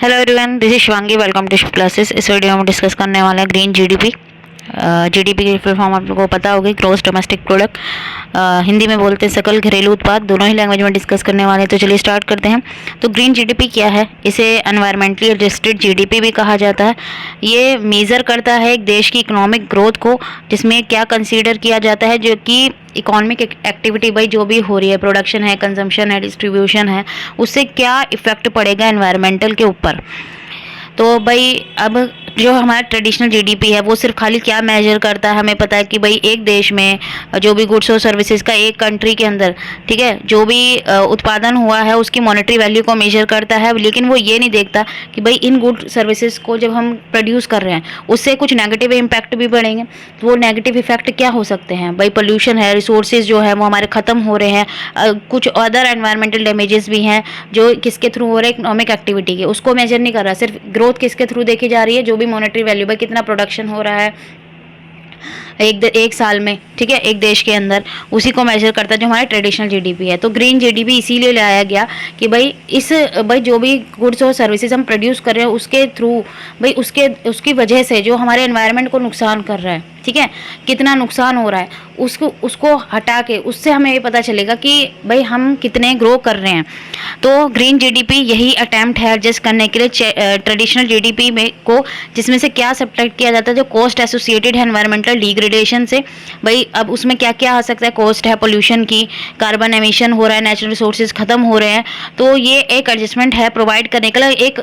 Hello everyone, this is Shivangi. Welcome to Shiv classes. इस video में हम डिस्कस करने वाले हैं ग्रीन जीडीपी। जीडीपी की फुल फॉर्म आप लोगों को पता होगी, ग्रॉस डोमेस्टिक प्रोडक्ट। हिंदी में बोलते हैं सकल घरेलू उत्पाद। दोनों ही लैंग्वेज में डिस्कस करने वाले हैं, तो चलिए स्टार्ट करते हैं। तो ग्रीन जीडीपी क्या है? इसे एनवायरमेंटली एडजस्टेड जीडीपी भी कहा जाता है। ये मेज़र करता है एक देश की इकोनॉमिक ग्रोथ को, जिसमें क्या कंसीडर किया जाता है, जो कि इकोनॉमिक एक्टिविटी भाई जो भी हो रही है, प्रोडक्शन है, कंजम्पशन है, डिस्ट्रीब्यूशन है, उससे क्या इफ़ेक्ट पड़ेगा एनवायरमेंटल के ऊपर। तो भाई अब जो हमारा ट्रेडिशनल जीडीपी है वो सिर्फ खाली क्या मेजर करता है, हमें पता है कि भाई एक देश में जो भी गुड्स और सर्विसेज का एक कंट्री के अंदर, ठीक है, जो भी उत्पादन हुआ है उसकी मॉनेटरी वैल्यू को मेजर करता है। लेकिन वो ये नहीं देखता कि भाई इन गुड सर्विसेज को जब हम प्रोड्यूस कर रहे हैं उससे कुछ नेगेटिव इम्पैक्ट भी पड़ेंगे। तो वो नेगेटिव इफेक्ट क्या हो सकते हैं? भाई पोल्यूशन है, रिसोर्सेज जो है वो हमारे ख़त्म हो रहे हैं, कुछ अदर एनवायरमेंटल डैमेजेस भी हैं जो किसके थ्रू हो रहे हैं, इकोनॉमिक एक्टिविटी के, उसको मेजर नहीं कर रहा। सिर्फ ग्रोथ किसके थ्रू देखी जा रही है, जो भी मॉनेटरी वैल्यू है, कितना प्रोडक्शन हो रहा है एक साल में, ठीक है, एक देश के अंदर, उसी को मेजर करता है जो हमारा ट्रेडिशनल जीडीपी है। तो ग्रीन जीडीपी इसीलिए लाया गया कि भाई जो भी गुड्स और सर्विसेज हम प्रोड्यूस कर रहे हैं उसके थ्रू, भाई उसकी वजह से जो हमारे एनवायरनमेंट को नुकसान कर रहा है, ठीक है, कितना नुकसान हो रहा है, उसको हटा के उससे हमें ये पता चलेगा कि भाई हम कितने ग्रो कर रहे हैं। तो ग्रीन जीडीपी यही अटैम्प्ट है एडजस्ट करने के लिए ट्रेडिशनल जीडीपी में को, जिसमें से क्या सब्ट्रैक्ट किया जाता है, जो कॉस्ट एसोसिएटेड है एनवायरमेंटल डिग्रेडेशन से। भाई अब उसमें क्या क्या आ सकता है? कॉस्ट है पोल्यूशन की, कार्बन एमिशन हो रहा है, नेचुरल रिसोर्सेज खत्म हो रहे हैं। तो ये एक एडजस्टमेंट है प्रोवाइड करने के लिए, एक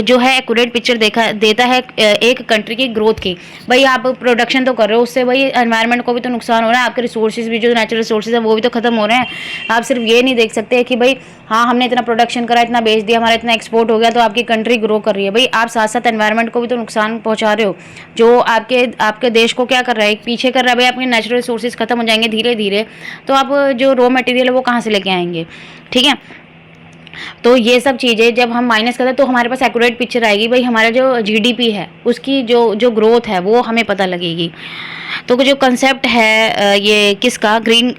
जो है एक्यूरेट पिक्चर देता है एक कंट्री की ग्रोथ की। भाई आप प्रोडक्शन तो कर रहे हो, उससे भाई एनवायरनमेंट को भी तो नुकसान हो रहा है, आपके रिसोर्सेज भी जो नेचुरल रिसोर्सेज है वो भी तो खत्म हो रहे हैं। आप सिर्फ ये नहीं देख सकते कि भाई हाँ हमने इतना प्रोडक्शन करा, इतना बेच दिया, हमारा इतना एक्सपोर्ट हो गया तो आपकी कंट्री ग्रो कर रही है। भाई आप साथ साथ एनवायरनमेंट को भी तो नुकसान पहुंचा रहे हो, जो आपके देश को क्या कर रहा है, पीछे कर रहा है। भाई आपके नेचुरल रिसोर्सेज खत्म हो जाएंगे धीरे धीरे, तो आप जो रॉ मटेरियल है वो कहाँ से लेके आएंगे, ठीक है। तो ये सब चीज़ें जब हम माइनस करते हैं तो हमारे पास एक्यूरेट पिक्चर आएगी, भाई हमारा जो जीडीपी है उसकी जो ग्रोथ है वो हमें पता लगेगी। तो जो कंसेप्ट है ये किसका, ग्रीन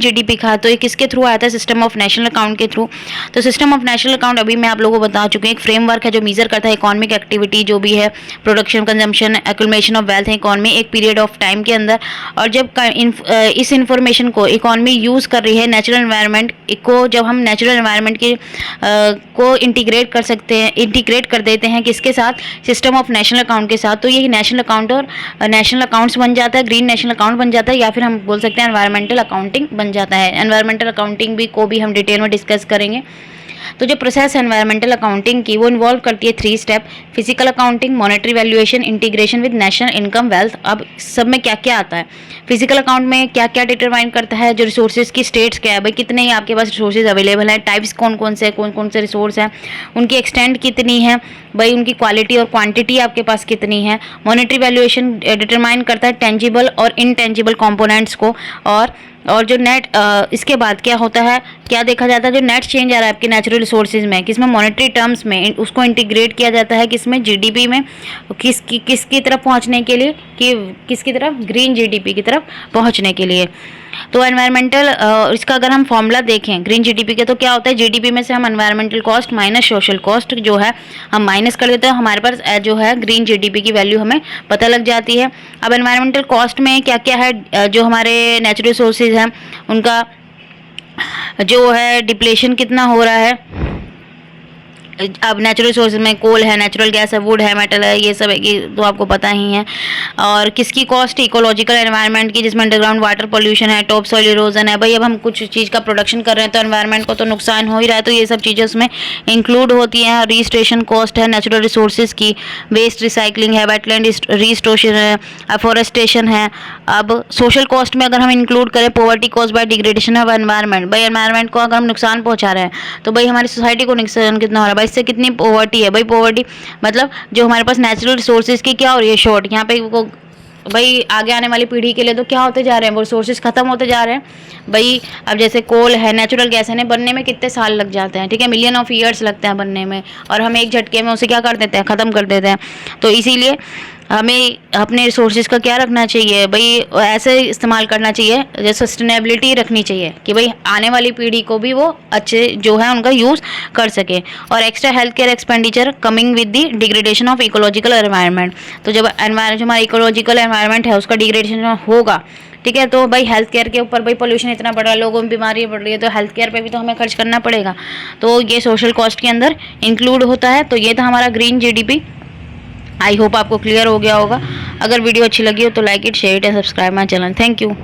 जीडीपी का, तो ये किसके थ्रू आया था? सिस्टम ऑफ नेशनल अकाउंट के थ्रू। तो सिस्टम ऑफ नेशनल अकाउंट अभी मैं आप लोगों को बता चुकी हूँ, एक फ्रेमवर्क है जो मेजर करता है इकोनॉमिक एक्टिविटी जो भी है, production, consumption, accumulation of wealth economy एक पीरियड ऑफ टाइम के अंदर। और जब इस इंफॉर्मेशन को इकोनॉमी यूज़ कर रही है नेचुरल एनवायरनमेंट को, जब हम नेचुरल एनवायरनमेंट की को इंटीग्रेट कर देते हैं किसके साथ? सिस्टम ऑफ नेशनल अकाउंट के साथ। तो ये नेशनल अकाउंट और नेशनल अकाउंट्स बन जाता है, ग्रीन नेशनल अकाउंट बन जाता है, या फिर हम बोल सकते हैं एनवायरमेंटल अकाउंटिंग बन जाता है। एनवायरमेंटल अकाउंटिंग को भी हम डिटेल में डिस्कस करेंगे। तो जो प्रोसेस है एनवायरमेंटल अकाउंटिंग की, वो इन्वॉल्व करती है 3 step: physical accounting, monetary valuation, integration with national income wealth. अब सब में क्या क्या आता है? फिजिकल अकाउंट में क्या क्या डिटरमाइन करता है? जो रिसोर्सेज की स्टेट्स क्या है, भाई कितने ही आपके पास रिसोर्सेज अवेलेबल हैं, टाइप्स कौन कौन से रिसोर्स हैं, उनकी एक्सटेंट कितनी है, भाई उनकी क्वालिटी और क्वांटिटी आपके पास कितनी है। मॉनेटरी वैल्यूएशन डिटरमाइन करता है टेंजिबल और इनटेंजिबल कंपोनेंट्स को। और जो नेट इसके बाद क्या होता है, क्या देखा जाता है? जो नेट चेंज आ रहा है आपके नेचुरल रिसोर्सेज में, किसमें? मॉनेटरी टर्म्स में, उसको इंटीग्रेट किया जाता है किसमें? जीडीपी में। किसकी तरफ पहुंचने के लिए, कि किसकी तरफ? ग्रीन जीडीपी की तरफ पहुंचने के लिए। तो एनवायरमेंटल इसका अगर हम फॉर्मूला देखें ग्रीन जीडीपी के, तो क्या होता है? जीडीपी में से हम environmental cost minus social cost जो है हम माइनस कर देते हैं, हमारे पास जो है ग्रीन जीडीपी की वैल्यू हमें पता लग जाती है। अब एनवायरमेंटल कॉस्ट में क्या क्या है? जो हमारे नेचुरल रिसोर्सेज हैं उनका जो है डिप्लेशन कितना हो रहा है। अब नेचुरल रिसोर्सेज में कोल है, नेचुरल गैस है, वुड है, मेटल है, ये सब है, ये तो आपको पता ही है। और किसकी कॉस्ट? इकोलॉजिकल एनवायरनमेंट की, जिसमें अंडरग्राउंड वाटर पोल्यूशन है, टॉप सॉइल इरोजन है। भाई अब हम कुछ चीज़ का प्रोडक्शन कर रहे हैं तो एनवायरनमेंट को तो नुकसान हो ही रहा है, तो ये सब चीज़ें उसमें इंक्लूड होती हैं। रिस्टोरेशन कॉस्ट है नेचुरल रिसोर्सेज की, वेस्ट रिसाइकलिंग है, वेटलैंड रिस्टोरेशन है, अफॉरेस्टेशन है। अब सोशल कॉस्ट में अगर हम इंक्लूड करें poverty cause by degradation of environment, भाई एनवायरनमेंट को अगर हम नुकसान पहुंचा रहे हैं तो भाई हमारी सोसाइटी को नुकसान कितना हो रहा है, इससे कितनी पॉवर्टी है। भाई पॉवर्टी मतलब जो हमारे पास नेचुरल रिसोर्सेज की क्या हो रही है, शॉर्ट। यहाँ पे वो भाई आगे आने वाली पीढ़ी के लिए तो क्या होते जा रहे हैं, वो रिसोर्सेज खत्म होते जा रहे हैं। भाई अब जैसे कोल है, नेचुरल गैस है, बनने में कितने साल लग जाते हैं, ठीक है, मिलियन ऑफ ईयर्स लगते हैं बनने में, और हम एक झटके में उसे क्या कर देते हैं, ख़त्म कर देते हैं। तो इसीलिए हमें अपने रिसोर्सेज का क्या रखना चाहिए भाई, ऐसे इस्तेमाल करना चाहिए जैसे सस्टेनेबिलिटी रखनी चाहिए कि भाई आने वाली पीढ़ी को भी वो अच्छे जो है उनका यूज़ कर सके। और extra health care expenditure coming with the degradation of ecological environment. तो जब एनवायरमेंट जो हमारा इकोलॉजिकल एनवायरनमेंट है उसका डिग्रेडेशन होगा, ठीक है, तो भाई हेल्थ केयर के ऊपर भाई पोल्यूशन इतना बढ़ रहा है, लोगों में बीमारियाँ बढ़ रही है, तो हेल्थ केयर पे भी तो हमें खर्च करना पड़ेगा। तो ये सोशल कॉस्ट के अंदर इंक्लूड होता है। तो ये था हमारा ग्रीन जीडीपी। आई होप आपको क्लियर हो गया होगा। अगर वीडियो अच्छी लगी हो तो like it, share it and subscribe my channel. Thank you.